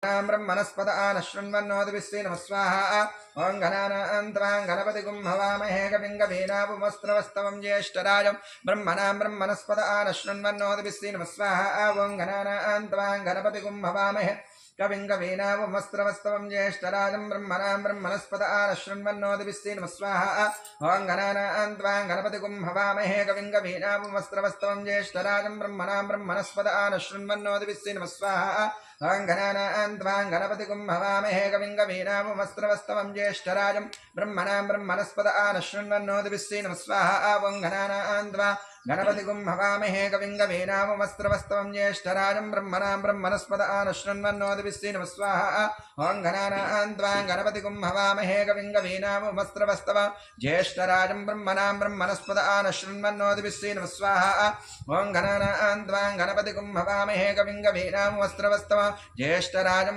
ब्रह्मणस्पद आनशृण्वन्नोदिभिस्ते नमः स्वाहा ॐ गणानां गणपतिगुं हवामहे कविं कवीनापुमस्त्रवस्तवं ज्येष्ठराजं ब्रह्मणस्पद आनशृण्वन्नोदिभिस्ते नमः स्वाहा ॐ गणानां गणपतिगुं हवामहे कविं कवीनापुमस्त्रवस्तवं ज्येष्ठराजं ब्रह्मणस्पद आनशृण्वन्नोदिभिस्ते नमः स्वाहा ॐ गणानां गणपतिगुं हवामहे कविं कवीनापुमस्त्रवस्तवं ज्येष्ठराजं ब्रह्मणस्पद आनशृण्वन्नोदिभिस्ते नमः स्वाहा ॐ गणानां गणपतिगुं हवामहे कविं कवीनापुमस्त्रवस्तवं ज्येष्ठराजं ब्रह्मणस्पद आनशृण्वन्नोदिभिस्ते नमः स्वाहा ॐ गणानां गणपतिगुं हवामहे कविं कवीनापुमस्त्रवस्तवं ज्येष्ठराजं ब्रह्मणस्पद आनशृण्वन्नोदिभिस्ते नमः स्वाहा ॐ गणानां गणपतिगुं हवामहे कविं कवीनापुमस्त्रवस्तवं ज्येष्ठराजं ब्रह्मणस्पद आनशृण्वन्नोदिभिस्ते नमः स्वाहा ॐ गणानां गणपतिगुं हवामहे कविं कवीनापुमस्त्रवस्तवं ज्येष्ठराजं